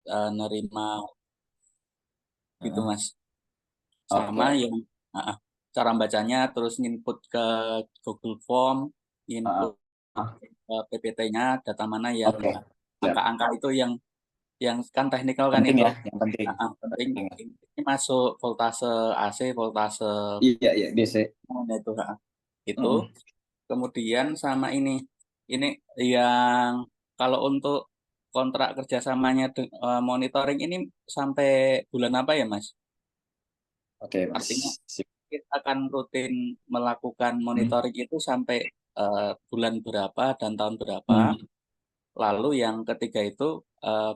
nerima gitu Heeh. Mas. Oke, Sama oke. yang cara bacanya terus input ke Google Form, Heeh. input ke PPT-nya, data mana yang Oke, siap. angka-angka itu yang kan teknikal kan Penting itu. ya, yang penting. Penting Penting. ini masuk voltase AC, voltase Iya, iya, DC. mana itu. Itu Heeh. kemudian sama ini yang kalau untuk kontrak kerjasamanya monitoring ini sampai bulan apa ya Mas? Oke, Artinya Mas. Sip. kita akan rutin melakukan Hmm. monitoring itu sampai bulan berapa dan tahun berapa. Hmm. Lalu yang ketiga itu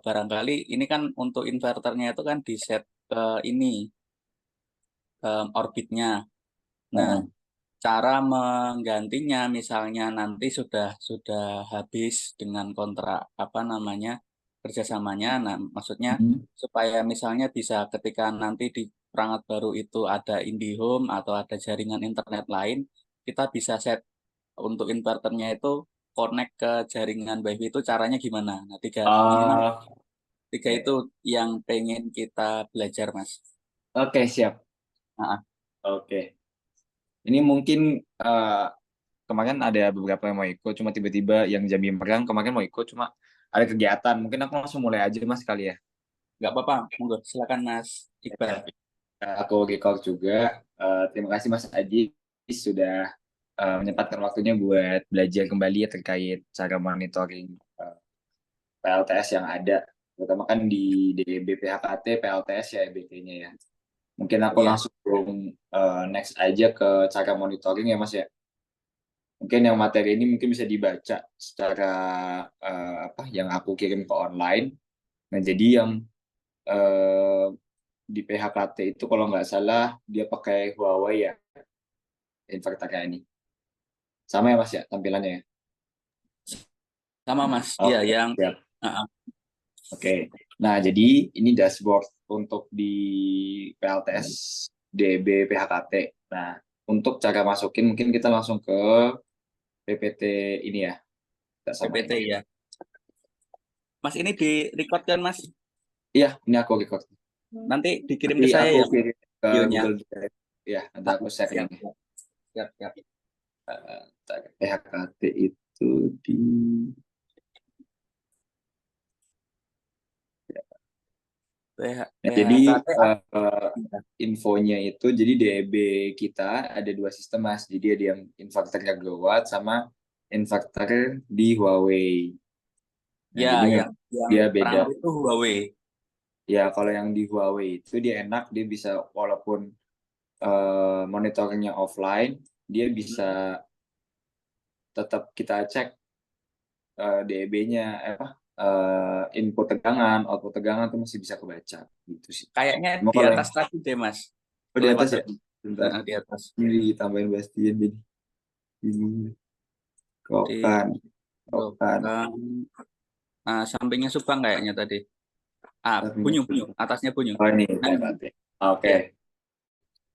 barangkali ini kan untuk inverternya itu kan di set ke ini orbitnya. Nah, Heeh. cara menggantinya misalnya nanti sudah habis dengan kontrak apa namanya kerjasamanya. Nah, maksudnya Hmm. supaya misalnya bisa ketika nanti di perangkat baru itu ada IndiHome atau ada jaringan internet lain, kita bisa set untuk inverternya itu connect ke jaringan WiFi itu caranya gimana? Nah, ini tiga itu Oke. yang pengen kita belajar, Mas. Oke, siap. Nah, Oke. Ini mungkin kemarin ada beberapa yang mau ikut, cuma tiba-tiba yang Jambi megang kemarin mau ikut, cuma ada kegiatan. Mungkin aku langsung mulai aja Mas kali ya. nggak apa-apa, monggo silakan Mas Iqbal. Siap. Aku record juga. Terima kasih Mas Aji sudah menyempatkan waktunya buat belajar kembali ya terkait cara monitoring PLTS yang ada. Terutama kan di DBPHKT PLTS ya EBT-nya ya. Mungkin aku Iya, langsung next aja ke cara monitoring ya Mas ya. Mungkin yang materi ini mungkin bisa dibaca secara apa yang aku kirim ke online. Nah, jadi yang eh, di PHKT itu kalau nggak salah dia pakai Huawei ya inverternya ini. Sama ya Mas ya tampilannya ya. sama Mas. Iya, Oke, yang siap. uh, uh, Oke. Nah, jadi ini dashboard untuk di PLTS DB PHKT. Nah, untuk cara masukin mungkin kita langsung ke PPT ini ya. Kita samain. PPT ya. Mas ini di record kan Mas? Iya, ini aku record. Nanti dikirim Nanti ke saya aku ya kirim ke videonya. Google Drive. Ya, nanti aku share Siap, ini. siap, siap, siap. PHKT itu di Nah, jadi PHKT infonya itu jadi DEB kita ada dua sistem Mas. Jadi ada yang inverter kilowatt sama inverter di Huawei. Nah, ya jadi memang yang dia beda. perangkat itu Huawei. Ya, kalau yang di Huawei itu dia enak, dia bisa walaupun monitoringnya offline, dia bisa tetap kita cek DEB-nya apa input tegangan, output tegangan itu masih bisa kebaca gitu sih. Kayaknya Cuma di kalau yang atas tadi deh Mas. di Kelewat atas ya, tadi. bentar. Di atas. Ini ditambahin Bastian jadi ini Di kokan, kokan. belakang. Sampingnya Subang kayaknya tadi. Bunyu, bunyu. Atasnya bunyu. Oh ini Nah, berarti. Oke, iya.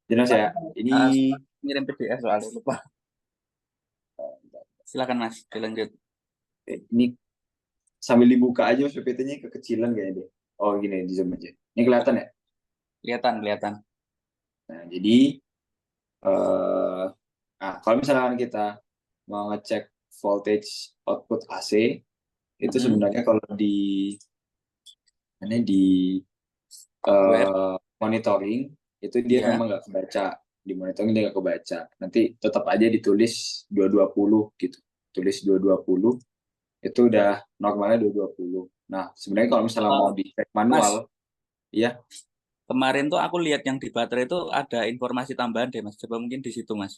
jelas Mas, ya. Ini ngirim PDF soalnya lupa. Silakan Mas, dilanjut. ini sambil dibuka aja Mas PPT-nya kekecilan kayaknya deh. Oh gini di zoom aja. Ini kelihatan ya. Kelihatan, kelihatan. Nah jadi eh kalau misalkan kita mau ngecek voltage output AC itu Mm-mm. sebenarnya kalau di ini di Web, monitoring itu dia ya. memang nggak kebaca di monitoring dia nggak kebaca nanti tetap aja ditulis 220 gitu tulis 220 itu udah normalnya 220. Nah sebenarnya kalau misalnya mau Eh, dicek manual Mas, ya kemarin tuh aku lihat yang di baterai itu ada informasi tambahan deh Mas. Coba mungkin di situ Mas.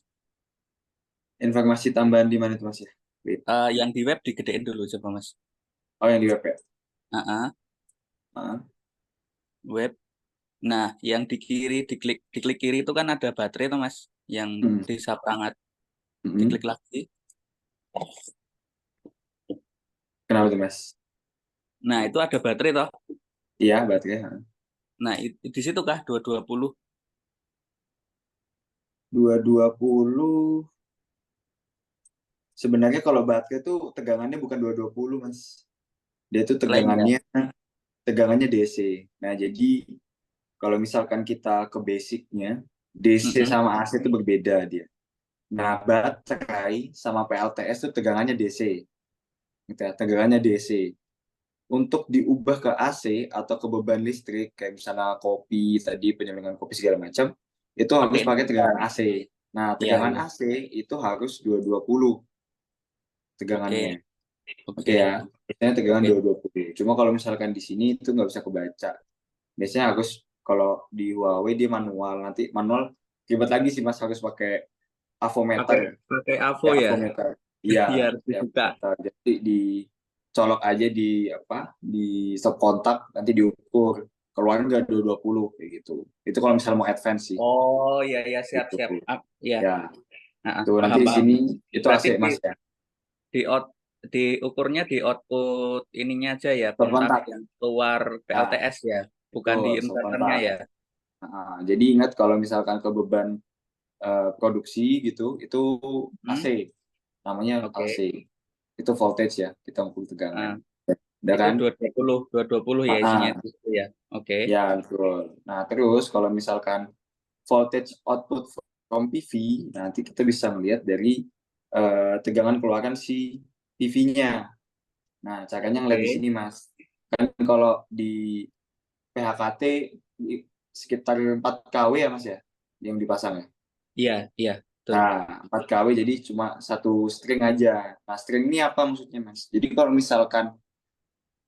informasi tambahan di mana itu Mas ya. Wait. Yang di web digedein dulu coba Mas. Oh yang di web ya. Ah, ah, Ah, web. Nah, yang di klik kiri itu kan ada baterai tuh Mas. Yang hmm, di subrangat. hmm. Diklik lagi. Kenapa tuh Mas? Nah, itu ada baterai toh. Iya baterai. Nah, di situ kah 220? 220 sebenarnya kalau baterai tuh tegangannya bukan 220 Mas. Dia tuh Lain ya? tegangannya tegangannya DC. Nah, jadi kalau misalkan kita ke basicnya, DC Mm-mm. sama AC itu berbeda dia. Nah, baterai sama PLTS itu tegangannya DC, gitu ya, tegangannya DC. Untuk diubah ke AC atau ke beban listrik, kayak misalnya kopi tadi, penyelenggaraan kopi segala macam, itu harus Pakai pakai indukan. tegangan AC. Nah, Iya, tegangan iya. AC itu harus 220 Oke, tegangannya. Oke oke, ya, biasanya tegangan oke. 220. Cuma kalau misalkan di sini itu nggak bisa kebaca. Biasanya harus, kalau di Huawei dia manual, nanti manual ribet lagi sih Mas, harus pakai Pakai avometer. pakai AVO Ya, ya. avometer. Iya, Biar ya, dibuka. avometer. Jadi dicolok aja di apa? Di stop kontak, nanti diukur. Keluar nggak 220 kayak gitu. Itu kalau misalnya mau advance sih. Oh, iya, iya, siap, Gitu. siap. Ya, Ya, tuh nanti paham, di paham. sini itu Berarti AC Mas ya. di out diukurnya di output ininya aja ya, Stop kontak kontak. yang keluar Ya, PLTS ya, bukan di betul, stop inverternya kontak. ya. Jadi ingat kalau misalkan ke beban produksi gitu, itu AC, Hmm? namanya AC. Oke. Itu voltage ya, kita ukur tegangan. Ah, Udah itu kan? 220 ya isinya Ah, gitu ya. Oke. ya betul. Nah terus kalau misalkan voltage output from PV, nanti kita bisa melihat dari tegangan keluaran si PV-nya. Nah caranya ngeliat di Oke. sini Mas. Kan kalau di PHKT sekitar 4 kW ya Mas ya, yang dipasang ya. Iya, iya, betul. Nah, 4 kW jadi cuma satu string aja. Nah, string ini apa maksudnya, Mas? Jadi kalau misalkan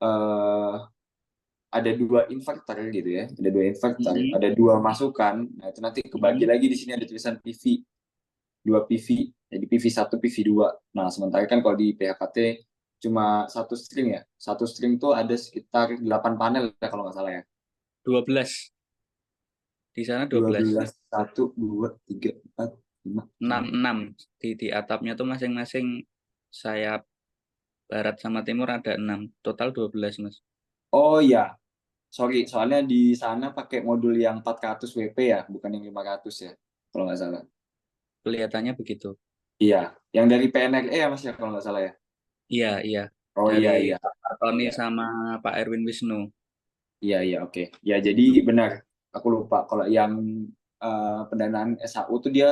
eh, ada dua inverter gitu ya, ada dua inverter, Mm-mm. ada dua masukan, nah itu nanti kebagi Mm-mm. lagi di sini ada tulisan PV, dua PV, jadi PV 1, PV 2. Nah, sementara kan kalau di PHKT cuma satu string ya, satu string tuh ada sekitar 8 panel ya kalau nggak salah ya. 12. Di sana Dua 12. belas, satu, dua, tiga, empat, lima, Enam, enam. enam. Di atapnya tuh masing-masing sayap barat sama timur ada 6. Total 12, Mas. Oh iya, sorry, soalnya di sana pakai modul yang 400 WP ya, bukan yang 500 ya, kalau nggak salah. Kelihatannya begitu. Iya, yang dari PNRE ya Mas ya, kalau nggak salah ya. Iya, iya. Oh Dari iya iya Pak Tony iya sama Pak Erwin Wisnu. iya iya oke. Ya jadi benar, aku lupa kalau yang pendanaan SHU tuh dia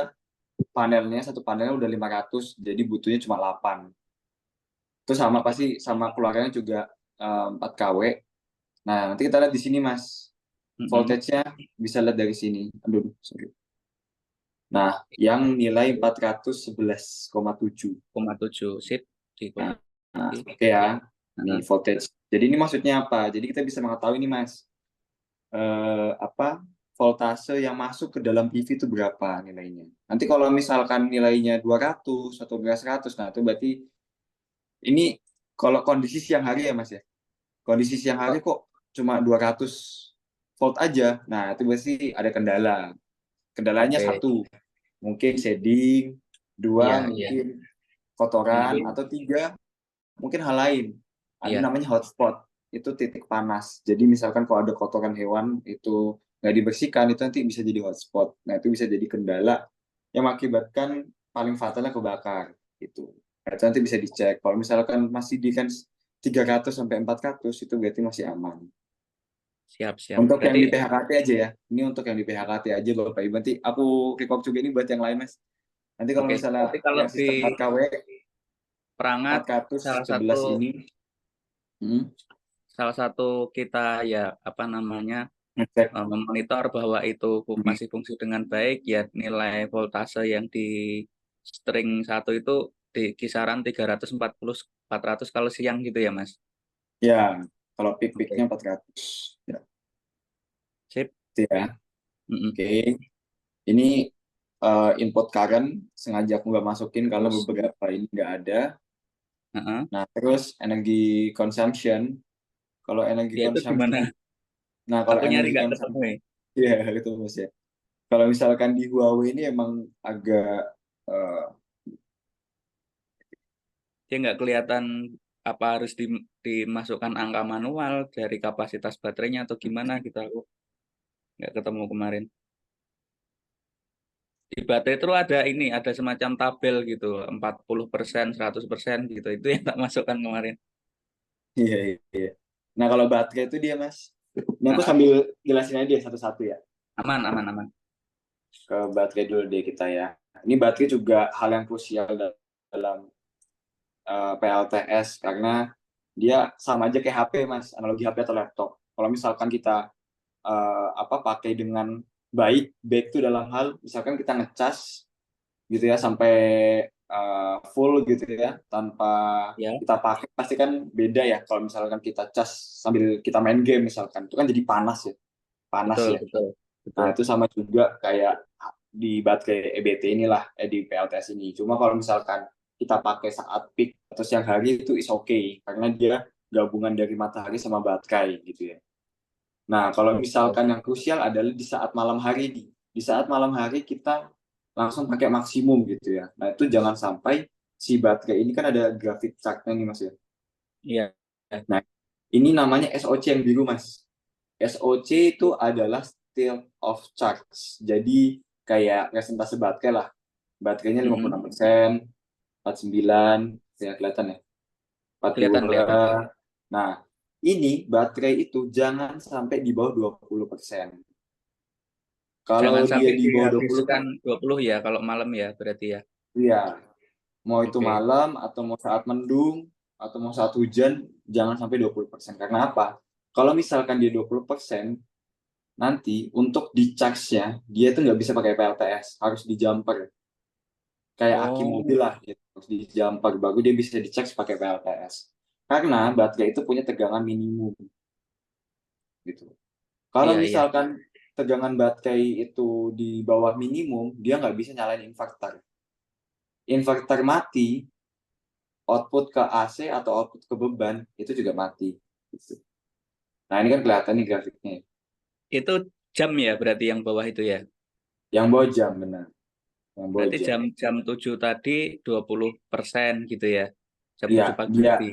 panelnya satu panelnya udah 500, jadi butuhnya cuma 8. Itu sama pasti sama keluarganya juga 4 kW. Nah, nanti kita lihat di sini Mas. Mm-mm. Voltage-nya bisa lihat dari sini. Aduh, sorry. Nah, yang nilai 411,7. 0,7 sip Nah, diikuti. oke ya. Ini Nah, voltage. Jadi ini maksudnya apa? Jadi kita bisa mengetahui ini Mas, apa voltase yang masuk ke dalam PV itu berapa nilainya. Nanti kalau misalkan nilainya 200 atau 100, nah itu berarti ini kalau kondisi siang hari ya Mas ya. Kondisi siang hari kok cuma 200 volt aja. Nah, itu berarti ada kendala. Kendalanya oke. satu, mungkin shading, Iya, dua iya. mungkin kotoran, Mungkin atau tiga mungkin hal lain. Ada iya. namanya hotspot, itu titik panas. Jadi misalkan kalau ada kotoran hewan itu nggak dibersihkan, itu nanti bisa jadi hotspot. Nah, itu bisa jadi kendala yang mengakibatkan paling fatalnya kebakar. Itu. Nah, itu nanti bisa dicek. Kalau misalkan masih di kan 300 sampai 400, itu berarti masih aman. Siap, siap. Untuk yang Berarti di PHKT aja ya. Ini untuk yang di PHKT aja Bapak Ibu. Nanti aku record juga ini buat yang lain Mas. Nanti kalau oke. misalnya Berarti kalau yang di sistem 4 kW perangkat salah satu 411 ini, hmm, salah satu kita ya apa namanya ngecek. memonitor bahwa itu Hmm. masih fungsi dengan baik ya nilai voltase yang di string satu itu di kisaran 340 400 kalau siang gitu ya Mas. Ya, kalau peak-peaknya Oke. 400. Ya, Sip. itu ya. Mm-mm. Oke. Ini input current sengaja aku nggak masukin karena beberapa ini nggak ada. Heeh. Nah, terus energi consumption. Kalau energi Ya itu consumption, gimana? nah kalau Aku nyari energi nggak ketemu consumption, ya. ya itu Mas ya. Kalau misalkan di Huawei ini emang agak eh, Dia nggak kelihatan apa harus dimasukkan angka manual dari kapasitas baterainya atau gimana gitu aku nggak ketemu kemarin. Di baterai itu ada ini, ada semacam tabel gitu, 40%, 100% gitu. Itu yang tak masukkan kemarin. iya, iya. Nah, kalau baterai itu dia, Mas. Ini aku sambil jelasin aja satu-satu ya. Aman, aman, aman. Ke baterai dulu deh kita ya. Ini baterai juga hal yang krusial dalam PLTS karena dia sama aja kayak HP, Mas, analogi HP atau laptop. Kalau misalkan kita pakai dengan baik itu dalam hal misalkan kita ngecas gitu ya sampai full gitu ya tanpa Ya, kita pakai pasti kan beda ya kalau misalkan kita cas sambil kita main game misalkan itu kan jadi panas betul, ya. betul, Nah betul. itu sama juga kayak di baterai EBT inilah di PLTS ini. Cuma kalau misalkan kita pakai saat peak atau siang hari itu is okay karena dia gabungan dari matahari sama baterai gitu ya. Nah, kalau Betul. misalkan yang krusial adalah di saat malam hari nih. Di saat malam hari kita langsung pakai maksimum gitu ya. Nah, itu jangan sampai si baterai ini kan ada grafik chartnya nih Mas ya. Iya. Nah, ini namanya SOC yang biru Mas. SOC itu adalah state of charge. Jadi kayak presentase baterai lah. Baterainya Mm-mm. 56%, 49, ya kelihatan ya. Kelihatan, 42. kelihatan. Nah, ini baterai itu jangan sampai di bawah 20%. Kalau Jangan dia sampai di bawah 20, dihabiskan 20 ya kalau malam ya berarti ya. iya, mau itu Oke. malam atau mau saat mendung atau mau saat hujan, jangan sampai 20%. Karena apa? Kalau misalkan dia 20%, nanti untuk di charge-nya, dia itu nggak bisa pakai PLTS, harus di jumper. Kayak aki Oh, mobil lah, gitu. Harus di jumper, baru dia bisa di charge pakai PLTS. Karena baterai itu punya tegangan minimum, gitu. Kalau iya, iya. misalkan tegangan baterai itu di bawah minimum, dia nggak bisa nyalain inverter. Inverter mati, output ke AC atau output ke beban itu juga mati. Gitu. Nah ini kan kelihatan nih grafiknya. Itu jam ya berarti yang bawah itu ya. Yang bawah jam benar, yang bawah Berarti jam. jam jam 7 tadi 20% gitu ya. Jam Iya, 7 pagi dia tadi.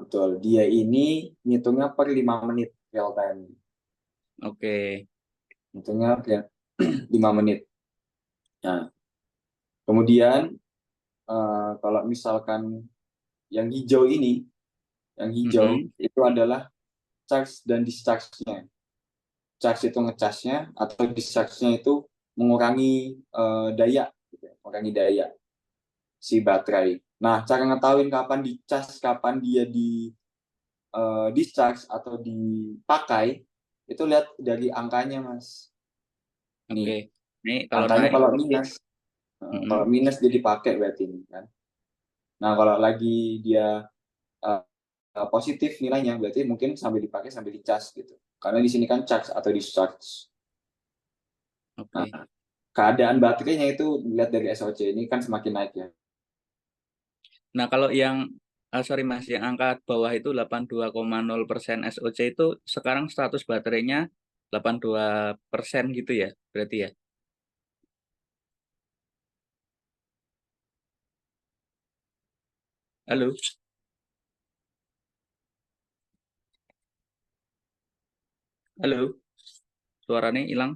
betul. Dia ini ngitungnya per 5 menit real time. Oke. Ngitungnya per 5 menit. Nah, kemudian kalau misalkan yang hijau ini, yang hijau Mm-mm. itu adalah charge dan discharge-nya. Charge itu ngecasnya atau discharge-nya itu mengurangi daya, gitu ya, mengurangi daya si baterai. Nah, cara ngetahuin kapan dicas, kapan dia di discharge atau dipakai, itu lihat dari angkanya, Mas. Oke. Nih, Ini kalau angkanya naik kalau berarti. minus, Mm-mm. kalau minus dia dipakai berarti ini kan. Nah, kalau lagi dia uh, positif nilainya, berarti mungkin sambil dipakai sambil dicas gitu. Karena di sini kan charge atau discharge. Nah, Oke. keadaan baterainya itu dilihat dari SOC ini kan semakin naik ya. Nah, kalau yang sorry Mas, yang angka bawah itu 82,0% SOC itu sekarang status baterainya 82% gitu ya, berarti ya. Halo, halo, suaranya hilang.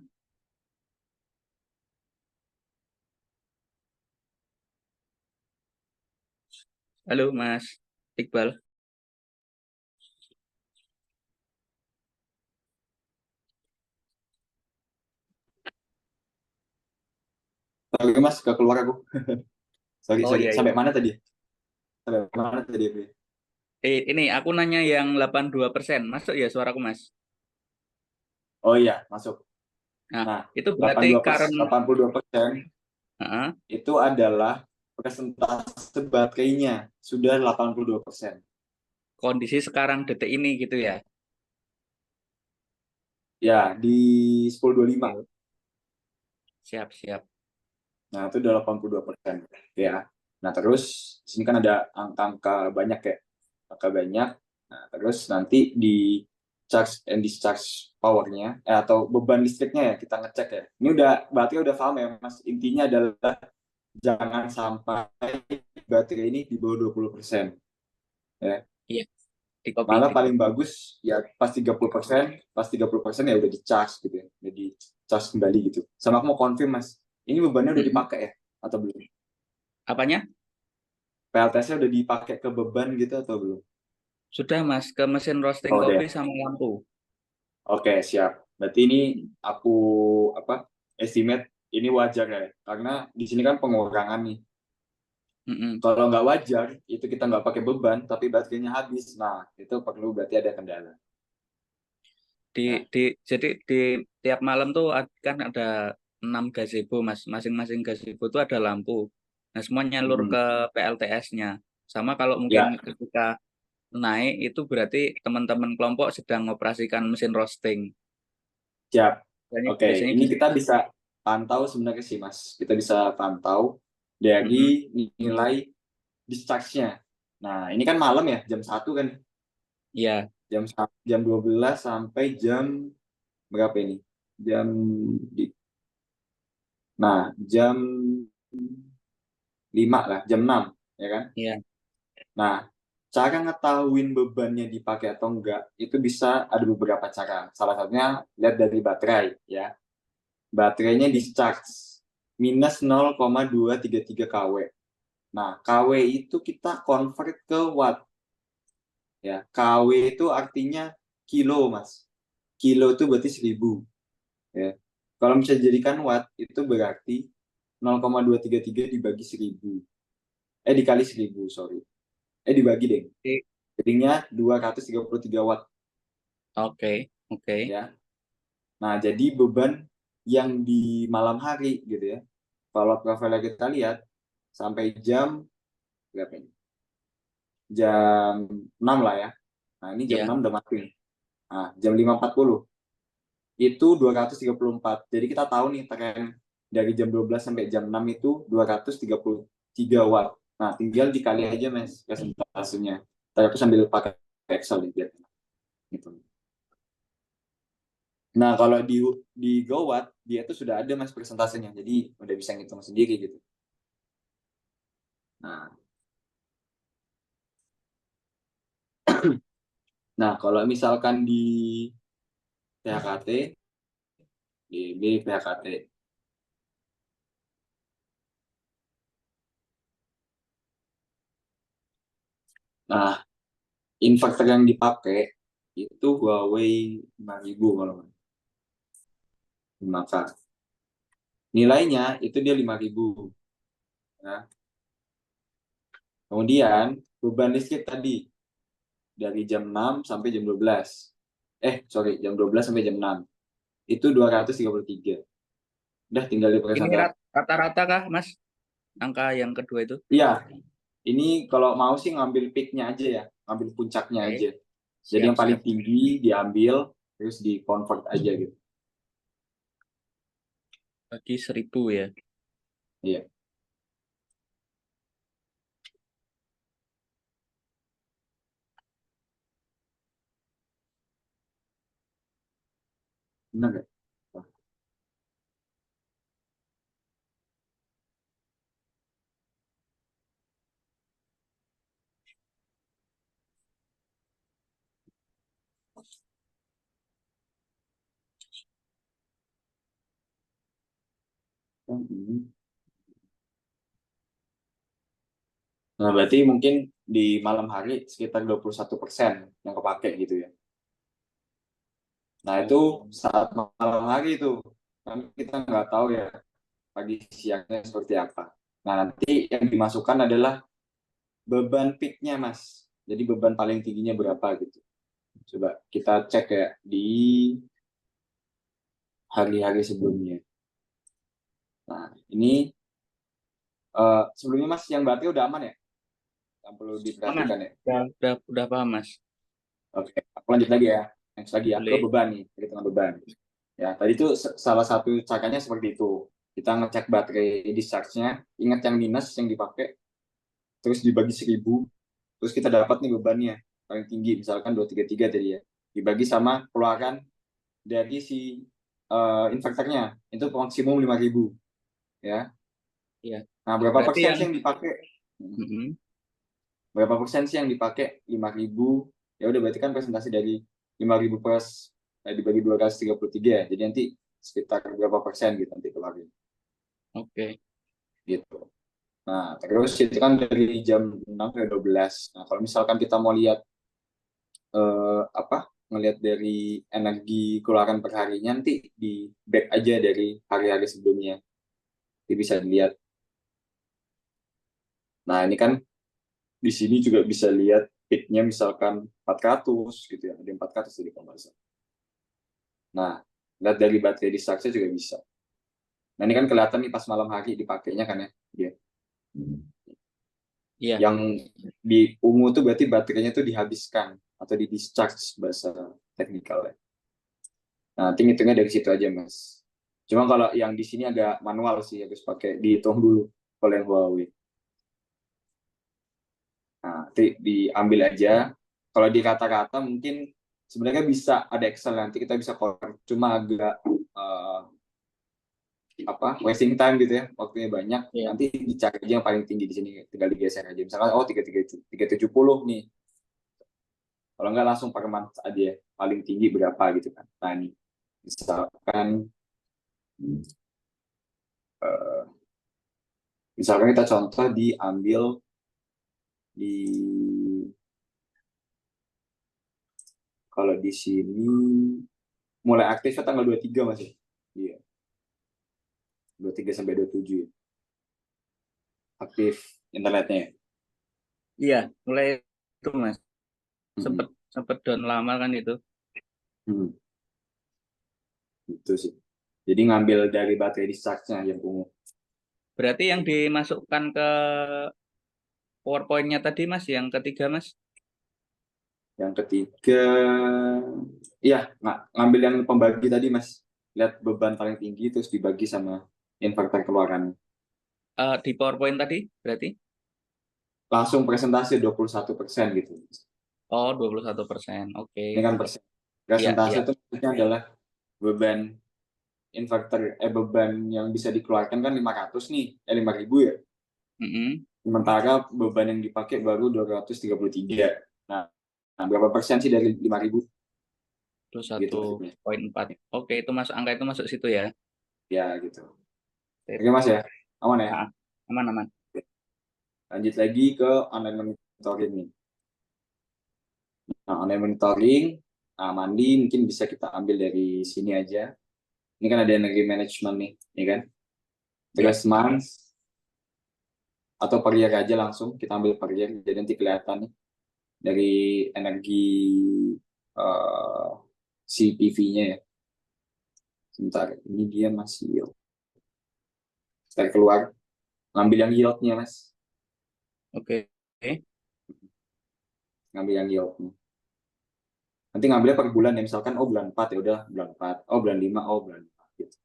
Halo, Mas Iqbal. Oke Mas, gak keluar aku. Sorry, Oh sorry. iya, Sampai iya. mana tadi? Sampai mana tadi? Bri? Ini aku nanya yang 82%. Masuk ya suaraku, Mas? Oh iya, masuk. Nah, Nah, itu berarti current 82% uh, itu adalah persentase baterainya sudah 82%. kondisi sekarang detik ini gitu ya. Ya, di 10.25. Oke. Siap, siap. Nah, itu udah 82%. Ya. Nah, terus di sini kan ada angka-angka banyak ya. Angka banyak. Nah, terus nanti di charge and discharge powernya atau beban listriknya ya kita ngecek ya. Ini udah baterai udah paham ya, Mas. Intinya adalah jangan sampai baterai ini di bawah 20%. Ya. Iya, di copy, Malah di paling copy. bagus ya pas 30% ya udah di charge gitu ya. Udah di charge kembali gitu. Sama aku mau confirm Mas. Ini bebannya udah Mm-mm. dipakai ya atau belum? Apanya? PLTS-nya udah dipakai ke beban gitu atau belum? Sudah Mas, ke mesin roasting Oh, kopi deh. sama lampu. Oke, siap. Berarti ini aku apa estimate ini wajar ya, karena di sini kan pengurangan nih. Mm-mm. Kalau nggak wajar, itu kita nggak pakai beban, tapi baterainya habis. Nah, itu perlu berarti ada kendala. Di, Ya. jadi di tiap malam tuh kan ada 6 gazebo Mas. Masing-masing gazebo itu ada lampu. Nah, semua nyalur ke Mm-mm. PLTS-nya. Sama kalau mungkin Ya, ketika naik itu berarti teman-teman kelompok sedang mengoperasikan mesin roasting. siap. Biasanya, Oke, biasanya ini gitu. kita bisa pantau sebenarnya sih, Mas. Kita bisa pantau Mm-mm. dari nilai discharge-nya. Nah, ini kan malam ya, jam 1 kan. Iya, Jam 12 sampai jam berapa ini? Jam di jam 5 lah, jam 6, ya kan? iya, Nah, cara ngetahuin bebannya dipakai atau enggak, itu bisa ada beberapa cara. Salah satunya lihat dari baterai, ya. Baterainya discharge minus 0,233 kW. Nah, kW itu kita convert ke watt, ya. kW itu artinya kilo, Mas. Kilo itu berarti 1000, ya. Kalau bisa dijadikan watt, itu berarti 0,233 dibagi 1000. Dikali 1000, sorry. Dibagi deh. oke, Jadinya 233 watt, oke, oke. ya. Nah, jadi beban yang di malam hari gitu ya. Kalau profilnya kita lihat sampai jam berapa ini? Jam 6 lah ya. Nah, ini jam Iya. 6 udah mati nih. Nah, jam 5.40 itu 234. Jadi kita tahu nih tren dari jam 12 sampai jam 6 itu 233 watt. Nah, tinggal dikali aja Mas presentasenya. Tadi aku sambil pakai Excel nih biar gitu. Nah, kalau di GoWatt dia tuh sudah ada Mas presentasenya. Jadi udah bisa ngitung sendiri gitu. Nah, nah kalau misalkan di PHKT, di PHKT. Nah, inverter yang dipakai itu Huawei 5000 kalau nggak salah. Nilainya itu dia 5000. Nah, kemudian beban listrik tadi dari jam 6 sampai jam 12. Sorry, jam 12 sampai jam 6. Itu 233. Udah tinggal di Ini presentasi. rata-rata kah Mas? Angka yang kedua itu? Iya, ini kalau mau sih ngambil peaknya aja ya, ngambil puncaknya Oke, aja. Jadi yang paling siap-siap. tinggi diambil, terus di convert aja gitu. Bagi 1000 ya. Iya, benar nggak? Hmm. Nah, berarti mungkin di malam hari sekitar 21% yang kepake gitu ya. Nah, itu saat malam hari itu. Kan kita nggak tahu ya pagi siangnya seperti apa. Nah, nanti yang dimasukkan adalah beban peaknya, Mas. Jadi beban paling tingginya berapa gitu. Coba kita cek ya di hari-hari sebelumnya. Nah, ini sebelumnya Mas yang berarti udah aman ya? Yang perlu Aman. diperhatikan ya. Udah paham Mas. Oke, aku lanjut lagi ya. Next lagi ya ke Boleh. beban nih, perhitungan beban. Ya, tadi itu salah satu caranya seperti itu. Kita ngecek baterai discharge-nya, ingat yang minus yang dipakai, terus dibagi 1000, terus kita dapat nih bebannya paling tinggi, misalkan 233 tadi ya. Dibagi sama keluaran dari si inverternya, itu maksimum 5000 ya. Iya. Nah, berapa Berarti persen yang sih yang dipakai? mm-mm. Berapa persen sih yang dipakai? 5000. Ya udah berarti kan presentasi dari 5000 plus dibagi 233 ya. Jadi nanti sekitar berapa persen gitu nanti keluarin Oke. gitu. Nah, terus itu kan dari jam 6 ke 12. Nah, kalau misalkan kita mau lihat ngelihat dari energi keluaran per harinya nanti di back aja dari hari-hari sebelumnya. Jadi bisa dilihat. Nah, ini kan di sini juga bisa lihat peak-nya misalkan 400 gitu ya, ada yang 400 jadi kalau nggak salah. Nah, lihat dari baterai discharge juga bisa. Nah, ini kan kelihatan nih pas malam hari dipakainya kan ya. Dia. Iya. Yang di ungu tuh berarti baterainya tuh dihabiskan atau di discharge bahasa teknikal ya. Nah, nanti ngitungnya dari situ aja, Mas. Cuma kalau yang di sini agak manual sih, harus pakai dihitung dulu kalau yang Huawei. Nah, nanti diambil aja. Kalau di kata-kata mungkin sebenarnya bisa ada Excel, nanti kita bisa convert. Cuma agak wasting time gitu ya, waktunya banyak. Iya. Nanti dicari aja yang paling tinggi di sini, tinggal digeser aja. Misalkan 370 nih. Kalau nggak langsung per month aja paling tinggi berapa gitu kan. Nah, ini misalkan eh, misalkan kita contoh diambil di kalau di sini mulai aktifnya tanggal 23 masih. Iya. 23 sampai 27 ya. Aktif internetnya ya. Iya, mulai itu Mas. Hmm. Sempet sempet down lama kan itu. Hmm. Itu sih. Jadi ngambil dari baterai discharge-nya yang ungu. Berarti yang dimasukkan ke PowerPoint-nya tadi Mas, yang ketiga Mas. Yang ketiga, iya, ngambil yang pembagi tadi Mas. Lihat beban paling tinggi terus dibagi sama inverter keluaran. Di PowerPoint tadi berarti? Langsung presentasi 21% gitu. Oh, 21%. Oke. Ini kan persen. Iya, Presentasi iya. itu maksudnya adalah beban beban yang bisa dikeluarkan kan 500 nih, 5.000 ya. Mm-mm. Sementara beban yang dipakai baru 233. Nah, berapa persen sih dari 5.000? Gitu maksudnya. 21,4. Oke, itu masuk angka itu masuk situ ya. Ya, gitu. Sip. Oke Mas ya, aman ya? Ah, aman aman. Lanjut lagi ke online monitoring nih. Nah, online monitoring, mandi mungkin bisa kita ambil dari sini aja. Ini kan ada energi management nih, ya kan? Ya. Terus month atau per year aja langsung kita ambil per year, jadi nanti kelihatan nih dari energi CPV-nya ya. Sebentar, ini dia masih yield. Saya keluar, ngambil yang yieldnya Mas. Oke. Ngambil yang yieldnya. Nanti ngambilnya per bulan ya, misalkan bulan 4 ya udah bulan 4, bulan 5, bulan 4 gitu.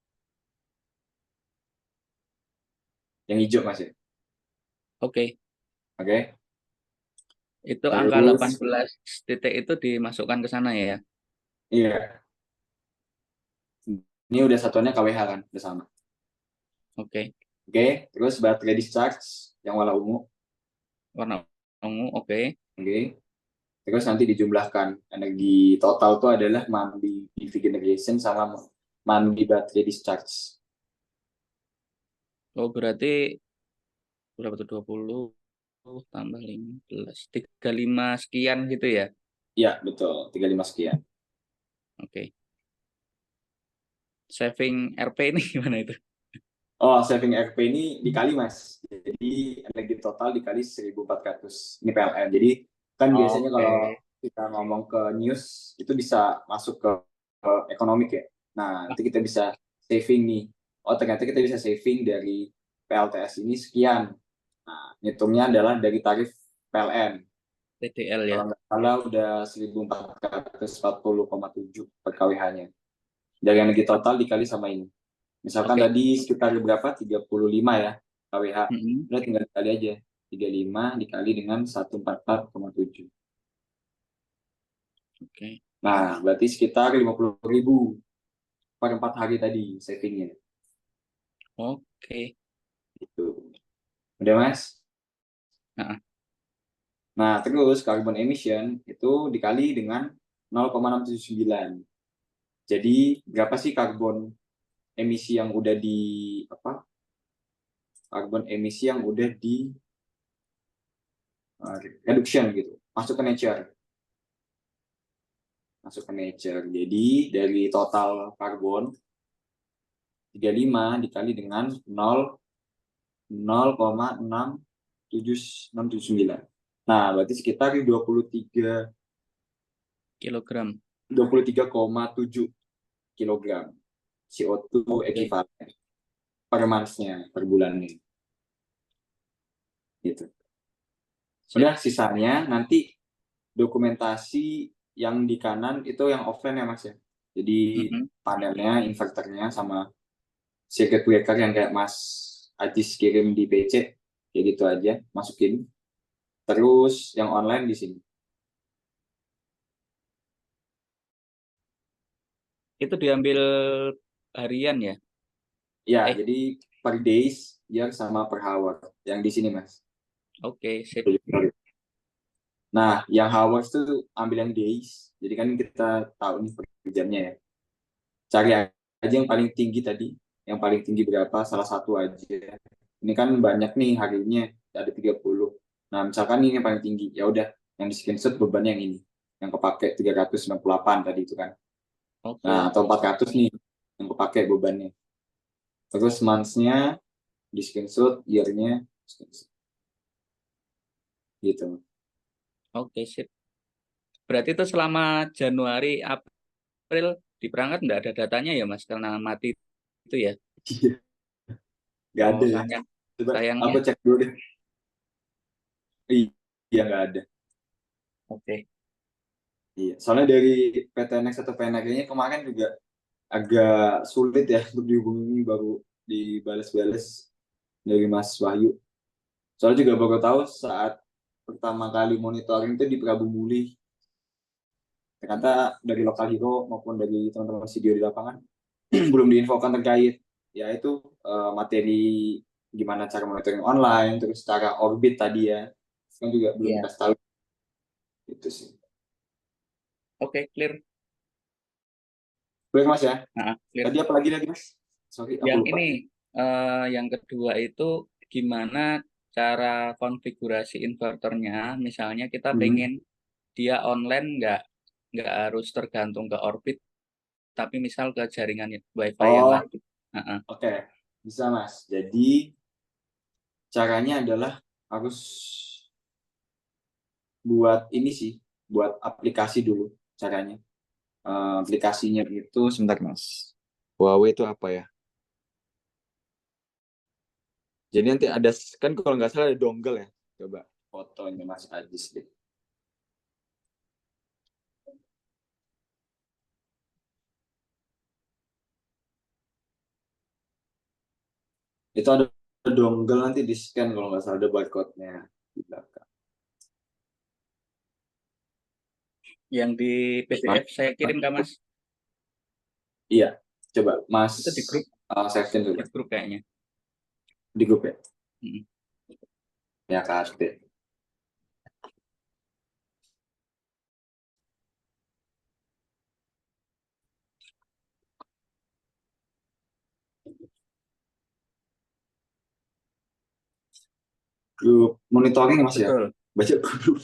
Yang hijau Mas ya. Oke. Oke. Itu angka Terus 18 titik itu dimasukkan ke sana ya. iya, ini udah satuannya KWH kan, udah sama. Oke. Oke, terus baterai discharge yang warna ungu. Warna ungu, oke. Oke. Terus nanti dijumlahkan energi total itu adalah mandi PV generation sama mandi baterai discharge. Oh, berarti berapa tuh 20 tambah 15, 35 sekian gitu ya. Iya, betul. 35 sekian. Oke. Saving RP ini gimana itu? Oh, saving RP ini dikali, Mas. Jadi, energi total dikali 1.400. Ini PLN. Jadi, kan biasanya kalau Oke. kita ngomong ke news, itu bisa masuk ke ekonomik ya. Nah, nanti kita bisa saving nih. Oh, ternyata kita bisa saving dari PLTS ini sekian. Nah, hitungnya adalah dari tarif PLN. TDL ya. Kalau nggak salah udah 1.440,7 per KWH-nya. Dari energi total dikali sama ini. Misalkan Oke. tadi sekitar berapa? 35 ya KWH. Mm-mm. Udah tinggal dikali aja. 35 dikali dengan 144,7. Oke. Nah, berarti sekitar 50.000 per 4 hari tadi savingnya. Oke. Gitu. Udah Mas? Nah, Nah, terus carbon emission itu dikali dengan 0,679. Jadi berapa sih karbon emisi yang udah di karbon emisi yang udah di reduction gitu, masuk ke nature. masuk ke nature. Jadi dari total karbon 35 dikali dengan 0,679. Nah, berarti sekitar kilogram. 23,7 kilogram CO2 Oke. ekivalen per month-nya, per bulannya. Gitu. Sip. Udah, sisanya nanti dokumentasi yang di kanan itu yang offline ya Mas ya. Jadi Mm-mm. panelnya, inverternya sama circuit breaker yang kayak Mas Ajis kirim di PC, ya gitu aja, masukin. Terus yang online di sini. Itu diambil harian ya? Ya, Eh, jadi per days ya sama per hour. Yang di sini Mas. oke, sip. Nah, yang hours tuh ambil yang days. Jadi kan kita tahu nih per jamnya ya. Cari aja yang paling tinggi tadi. Yang paling tinggi berapa, salah satu aja. Ini kan banyak nih harinya, ada 30. Nah, misalkan ini yang paling tinggi, ya udah yang di screenshot bebannya yang ini. Yang kepake 398 tadi itu kan. Oke, Nah, atau oke. 400 nih yang kepake bebannya. Terus months-nya di screenshot, year-nya screenshot. Gitu. Oke, sip. Berarti itu selama Januari, April di perangkat nggak ada datanya ya, Mas, karena mati itu ya? Gak Oh, ada ya. sayang. Coba Sayangnya. aku cek dulu deh. Iya, nggak ada. Oke. Iya, soalnya dari PTNX atau PNG-nya kemarin juga agak sulit ya untuk dihubungi, baru dibales-bales dari Mas Wahyu. Soalnya juga baru tahu saat pertama kali monitoring itu di Prabu Muli. Ternyata dari lokal hero maupun dari teman-teman video di lapangan belum diinfokan terkait yaitu materi gimana cara monitoring online, terus cara orbit tadi ya. Kan juga belum Iya. dikasih tahu itu sih. Oke, clear. Baik Mas ya. Nah, clear. Tadi apa lagi Mas? Sorry, aku Yang lupa. ini, yang kedua itu gimana cara konfigurasi inverternya? Misalnya kita Hmm. pengen dia online, nggak harus tergantung ke orbit, tapi misal ke jaringan WiFi yang Oh, lain. Heeh. oke. Bisa Mas. Jadi caranya adalah harus buat ini sih, buat aplikasi dulu caranya. Aplikasinya itu sebentar Mas. Huawei itu apa ya? Jadi nanti ada kan kalau nggak salah ada dongle ya. Coba fotonya Mas Ajis deh. Itu ada dongle nanti di scan kalau nggak salah ada barcode-nya di belakang. Yang di Mas, PDF saya kirim ke Mas, iya, coba Mas itu section di coba grup kayaknya. di grup ya. Mm. Ya KT. Grup monitoring Mas ya. Betul. Baca grup.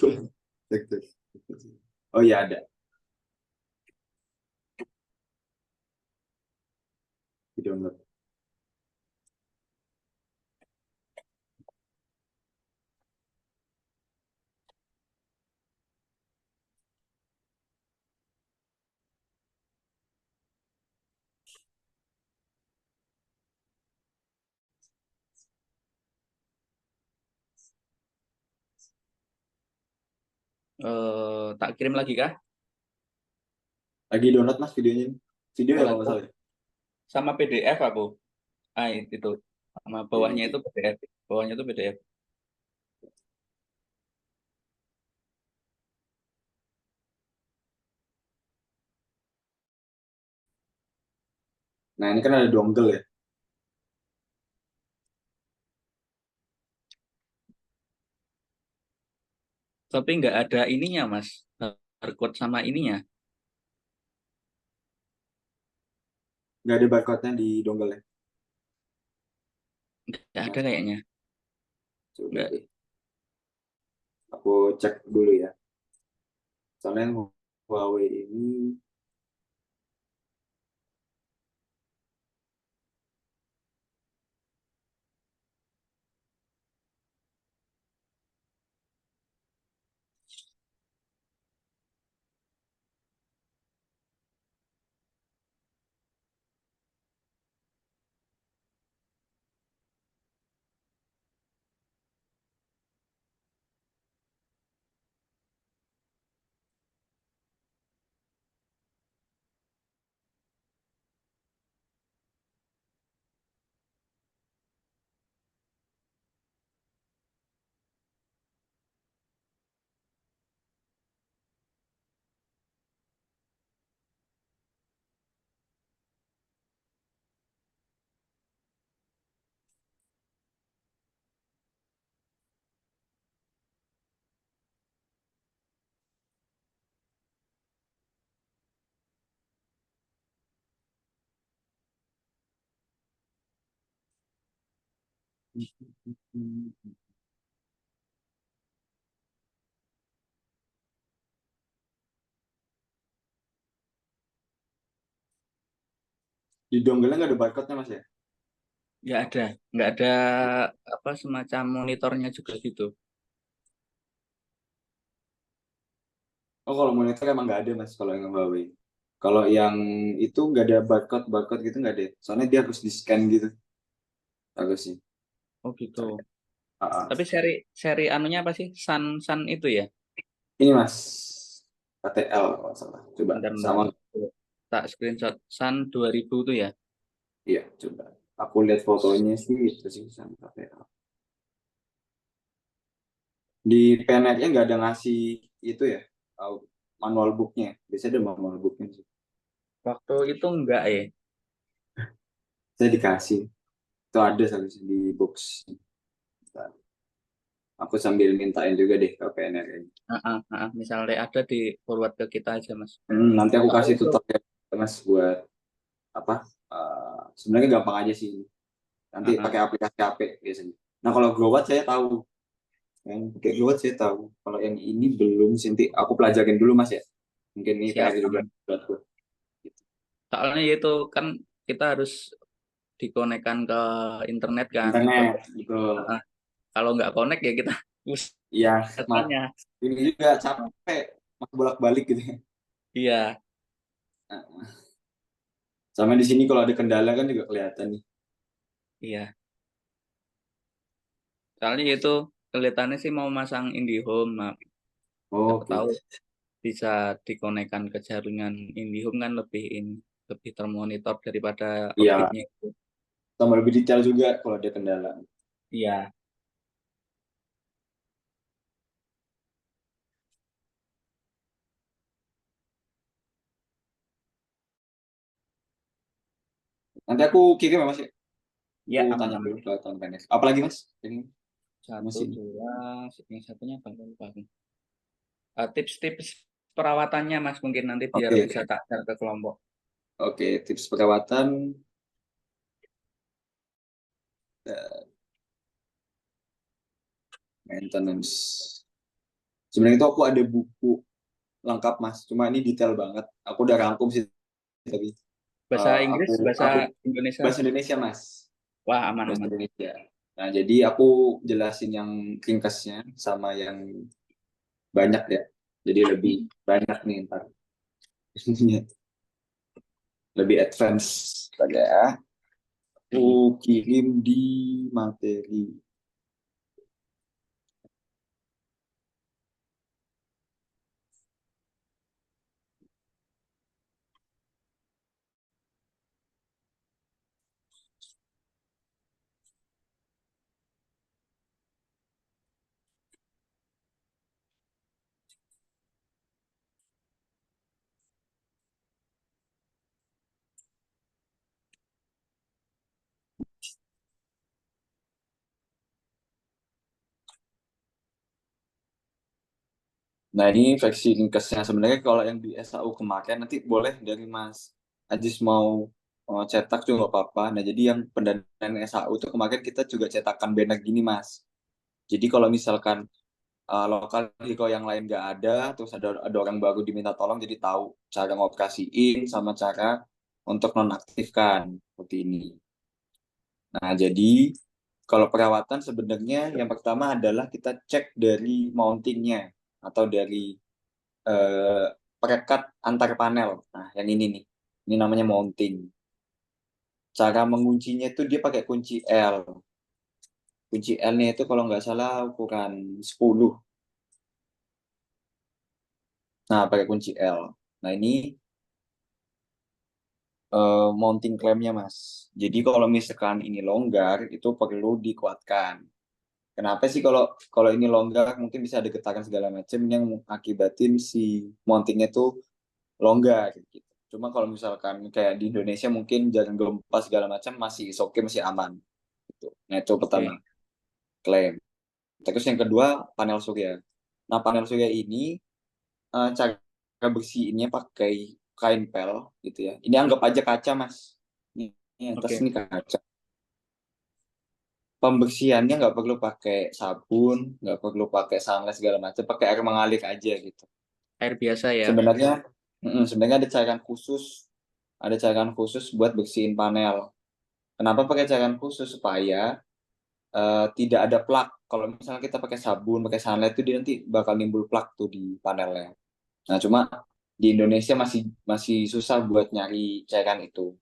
Oh iya ada. Di download. Tak kirim lagi kah? Lagi download Mas videonya. Video ya Oh, kalau nggak oh, salah ya. sama PDF aku. Itu. Sama Iya, bawahnya itu. itu PDF. Bawahnya itu PDF. Nah ini kan ada dongle ya. Tapi nggak ada ininya, Mas. Barcode sama ininya. Nggak ada barcode-nya di dongle ya. Nggak ada Mas, kayaknya. coba Nggak. deh. Aku cek dulu ya. Soalnya Huawei ini di dongle nggak ada barcode-nya Mas ya? Nggak ada apa semacam monitornya juga gitu. Oh, kalau monitor emang nggak ada Mas kalau yang Huawei. Kalau yang itu nggak ada barcode gitu nggak ada. Soalnya dia harus di scan gitu. Harus sih. Oh gitu. Ah, ah. Tapi seri seri anunya apa sih? Sun Sun itu ya? Ini Mas, KTL kalau nggak salah. Coba Bentar. sama, Tak screenshot Sun 2000 tuh ya. iya coba. Aku lihat fotonya sih itu sih sama KTL. Di PNR-nya nggak ada ngasih itu ya, manual booknya. Biasanya ada manual booknya sih. Waktu itu enggak ya. Saya dikasih. Itu ada seharusnya di box. Bentar. Aku sambil mintain juga deh ke PNR ini. Misalnya ada di forward ke kita aja Mas. Nanti aku Soalnya kasih itu, tutorial Mas buat apa? Sebenarnya gampang aja sih. Nanti uh-uh. pakai aplikasi HP biasanya. Nah kalau Growat saya tahu. Yang pakai Growat saya tahu. Kalau yang ini belum sih. Nanti aku pelajarin dulu Mas ya. Mungkin ini Siap PR juga aman. buat gue. Soalnya itu kan kita harus dikonekkan ke internet kan. Internet, betul. Uh-uh. Kalau nggak connect ya kita Iya, mat. datanya. Ini juga capek, mas bolak-balik gitu ya. Iya, Nah, sama di sini kalau ada kendala kan juga kelihatan nih. iya. Soalnya itu kelihatannya sih mau masang IndiHome, Mak. Siapa Oke, tahu bisa dikonekkan ke jaringan IndiHome kan lebih ini, lebih termonitor daripada iya. outfitnya itu. Sama lebih detail juga kalau ada kendala. Iya. Nanti aku kirim ya mas ya. Aku Ya tanya aman-aman. dulu ke tahun PNS. Apalagi mas? Ini Satu, masih. dua, yang satunya apa? Lupa aku. Tips-tips perawatannya Mas mungkin nanti biar Oke, bisa tak share ke kelompok. oke. Tips perawatan, eh, maintenance. Sebenarnya itu aku ada buku lengkap mas. Cuma ini detail banget. Aku udah rangkum sih tapi Bahasa aku Inggris, bahasa aku Indonesia. bahasa Indonesia mas. Wah, Bahasa aman-aman. Indonesia. Nah, jadi aku jelasin yang ringkasnya sama yang banyak ya. Jadi lebih banyak nih ntar. Lebih advance saja ya. Aku kirim di materi. Nah, ini versi ringkasnya. Sebenarnya kalau yang di SAU kemarin nanti boleh dari Mas Ajis mau cetak juga nggak apa-apa. Nah, jadi yang pendanaan SAU itu kemarin kita juga cetakan banner gini, Mas. Jadi kalau misalkan lokal hero yang lain nggak ada, terus ada orang baru diminta tolong, jadi tahu cara ngoperasiin sama cara untuk nonaktifkan seperti ini. Nah, jadi kalau perawatan sebenarnya yang pertama adalah kita cek dari mountingnya atau dari eh, perekat antar panel. Nah, yang ini nih, ini namanya mounting. Cara menguncinya itu dia pakai kunci L. Kunci L-nya itu kalau nggak salah ukuran 10. Nah, pakai kunci L. Nah, ini mounting klaimnya, Mas. Jadi kalau misalkan ini longgar, itu perlu dikuatkan. Kenapa sih kalau kalau ini longgar mungkin bisa ada getaran segala macam yang akibatin si mountingnya tuh longgar gitu. Cuma kalau misalkan kayak di Indonesia mungkin jarang gempa segala macam masih oke, masih aman gitu. Nah, itu pertama, Oke. klaim. Terus yang kedua, panel surya. Nah, panel surya ini cara bersihinnya pakai kain pel gitu ya. Ini anggap aja kaca, Mas. Ini atas Oke. ini kaca. Pembersihannya nggak perlu pakai sabun, nggak perlu pakai sunlight segala macam, pakai air mengalir aja gitu. Air biasa ya. Sebenarnya, sebenarnya ada cairan khusus buat bersihin panel. Kenapa pakai cairan khusus? Supaya tidak ada plak. Kalau misalnya kita pakai sabun, pakai sunlight itu dia nanti bakal nimbul plak tuh di panelnya. Nah, cuma di Indonesia masih masih susah buat nyari cairan itu.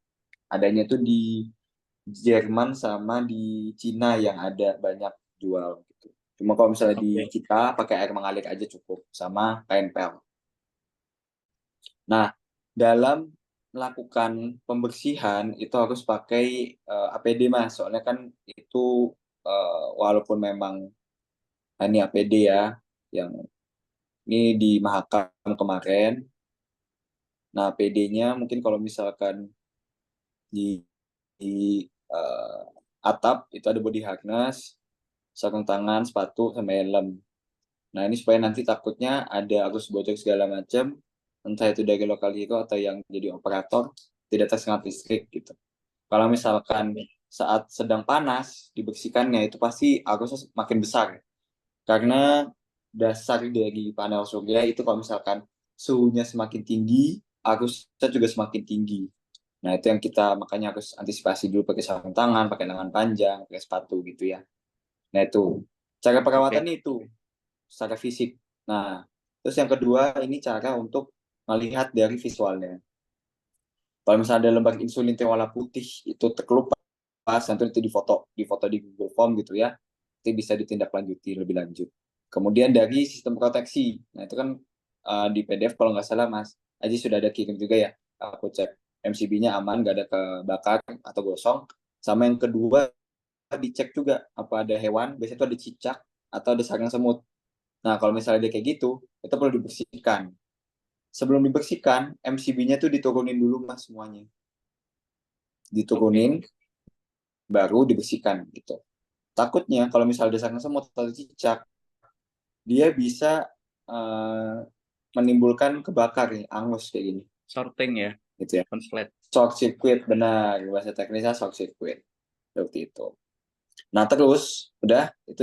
Adanya tuh di Jerman sama di Cina yang ada banyak jual gitu. Cuma kalau misalnya di Oke. kita pakai air mengalir aja cukup sama kain pel. Nah, dalam melakukan pembersihan itu harus pakai APD, Mas. Soalnya kan itu walaupun memang ini APD ya yang ini di Mahakam kemarin. Nah, APD-nya mungkin kalau misalkan di di atap itu ada body harness, sarung tangan, sepatu, sama helm. Nah, ini supaya nanti takutnya ada arus bocor segala macam, entah itu dari lokal hero atau yang jadi operator, tidak tersengat listrik gitu. Kalau misalkan saat sedang panas, dibersihkannya itu pasti arusnya makin besar. Karena dasar dari panel surya itu kalau misalkan suhunya semakin tinggi, arusnya juga semakin tinggi. Nah, itu yang kita makanya harus antisipasi dulu pakai sarung tangan, pakai lengan panjang, pakai sepatu gitu ya. Nah, itu cara Oke. perawatan itu secara fisik. Nah, terus yang kedua ini cara untuk melihat dari visualnya. Kalau misalnya ada lembar insulin yang warna putih itu terkelupas, nanti di foto di Google Form gitu ya, nanti bisa ditindaklanjuti lebih lanjut. Kemudian dari sistem proteksi, nah itu kan di PDF kalau nggak salah Mas Aji sudah ada kirim juga ya, aku cek MCB-nya aman, nggak ada kebakar atau gosong. Sama yang kedua dicek juga apa ada hewan, biasanya itu ada cicak atau ada sarang semut. Nah, kalau misalnya dia kayak gitu, itu perlu dibersihkan. Sebelum dibersihkan, MCB-nya tuh diturunin dulu Mas semuanya. Oke. Diturunin, baru dibersihkan gitu. Takutnya kalau misalnya ada sarang semut atau cicak, dia bisa uh, menimbulkan kebakar nih, angus kayak gini, Sorting ya. gitu ya. Konslet. Short circuit, benar bahasa teknisnya short circuit, seperti itu. Nah, terus udah itu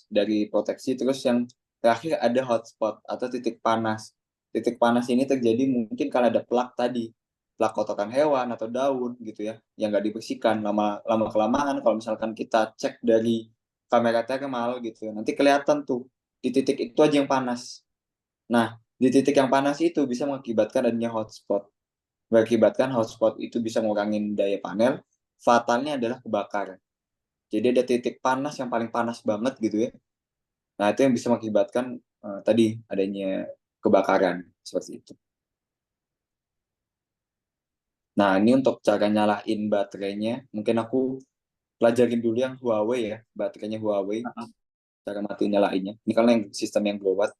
dari proteksi, terus yang terakhir ada hotspot atau titik panas. Titik panas ini terjadi mungkin kalau ada plak tadi, plak kotoran hewan atau daun gitu ya, yang nggak dibersihkan lama lama kelamaan. Kalau misalkan kita cek dari kamera thermal gitu, nanti kelihatan tuh di titik itu aja yang panas. Nah, di titik yang panas itu bisa mengakibatkan adanya hotspot. Mengakibatkan hotspot itu bisa ngurangin daya panel. Fatalnya adalah kebakaran. Jadi ada titik panas yang paling panas banget gitu ya. Nah, itu yang bisa mengakibatkan tadi adanya kebakaran seperti itu. Nah, ini untuk cara nyalain baterainya, mungkin aku pelajarin dulu yang Huawei ya, baterainya Huawei, Heeh. cara mati nyalainnya. Ini karena yang sistem yang glowat.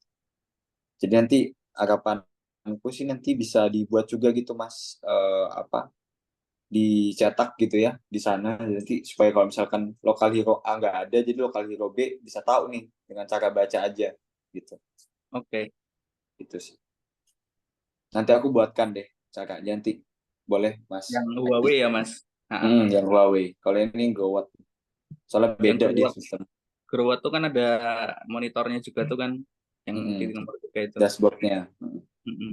Jadi nanti harapanku sih nanti bisa dibuat juga gitu Mas, apa dicetak gitu ya di sana, nanti supaya kalau misalkan lokal hero A nggak ada, jadi lokal hero B bisa tahu nih dengan cara baca aja gitu. Oke. Itu sih. Nanti aku buatkan deh caranya nanti. Boleh, Mas Yang Adi. Huawei ya, Mas. Heeh. Yang Huawei. Kalau ini Gowat. Soalnya Yang beda dia kedua, sistem. Growth tuh kan ada monitornya juga tuh kan, yang di Mm-mm. nomor 3 itu. Dashboardnya. Mm-mm.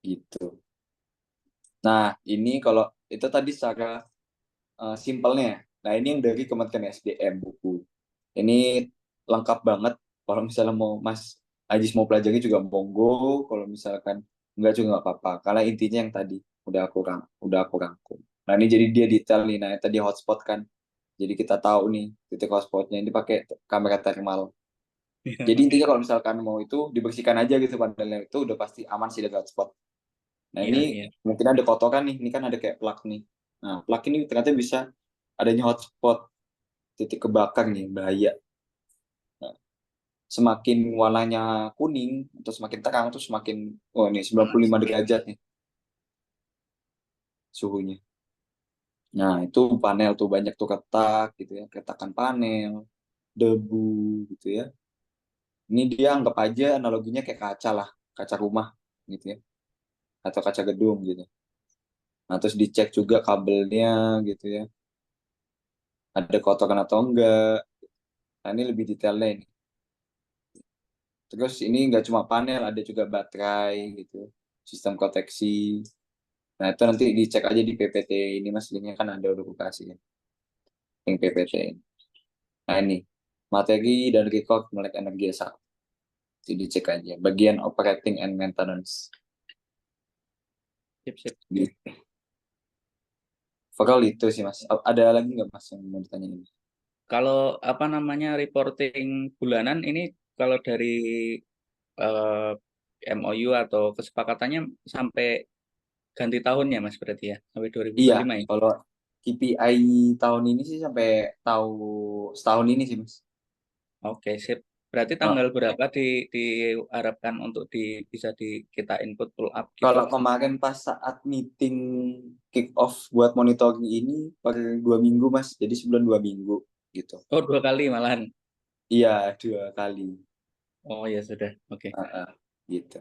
Gitu. Nah, ini kalau itu tadi secara simpelnya. Nah, ini yang dari Kementerian SDM buku. Ini lengkap banget. Kalau misalnya mau Mas Ajis mau pelajari juga monggo. Kalau misalkan enggak juga nggak apa-apa. Karena intinya yang tadi udah aku rangkum. Nah, ini jadi dia detail nih. Nah, yang tadi hotspot kan. Jadi kita tahu nih titik hotspotnya ini pakai kamera thermal. Jadi intinya kalau misalkan mau itu dibersihkan aja gitu panelnya itu udah pasti aman sih dari hotspot. Nah, Iya, ini iya. mungkin ada kotoran nih. Ini kan ada kayak plug nih. Nah, plug ini ternyata bisa adanya hotspot titik kebakar nih, bahaya. Nah, semakin warnanya kuning atau semakin terang tuh semakin oh ini 95 derajat nih suhunya. Nah, itu panel tuh banyak tuh retak gitu ya, keretakan panel, debu gitu ya. Ini dia anggap aja analoginya kayak kaca lah, kaca rumah gitu ya, atau kaca gedung gitu. Nah, terus dicek juga kabelnya gitu ya, ada kotoran atau enggak. Nah, ini lebih detailnya ini. Terus ini nggak cuma panel, ada juga baterai gitu, sistem proteksi. Nah, itu nanti dicek aja di PPT ini Mas, linknya kan ada udah buka kasih ya, yang PPT ini. Nah, ini materi dan record melek energi S1. Itu dicek aja. Bagian operating and maintenance. Sip, sip. Gitu. Overall itu sih Mas. Ada lagi nggak Mas yang mau ditanyain? Kalau apa namanya reporting bulanan ini, kalau dari eh, MOU atau kesepakatannya sampai ganti tahun ya Mas, berarti ya, sampai Iya, 2025 ya. kalau KPI tahun ini sih sampai tahu setahun ini sih Mas. Oke, sip. Berarti Nah, tanggal berapa diharapkan untuk bisa kita input pull up gitu? kalau kemarin pas saat meeting kick off buat monitoring ini per 2 minggu Mas, jadi sebulan 2 minggu gitu. Oh, 2 kali malahan. Iya, 2 kali. Oh ya sudah. Oke. Heeh, gitu.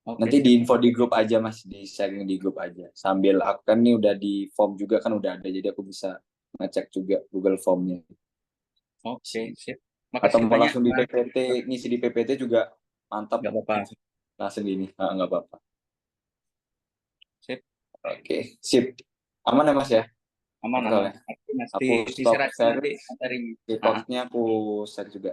Oke, Nanti di sip. info di grup aja Mas, di sharing di grup aja. Sambil aku kan nih udah di form juga kan udah ada, jadi aku bisa ngecek juga Google Formnya. Oke, sip. Atau Makasih mau banyak langsung di Mas. PPT, ngisi di PPT juga mantap. Nggak apa-apa. Langsung gini, nggak apa-apa. Sip. Oke, sip. Aman ya Mas ya? Aman, Overall aman. ya. Oke, Mas, Aku stop diserahin share, nanti materinya. Ah, ah. reportnya aku share juga.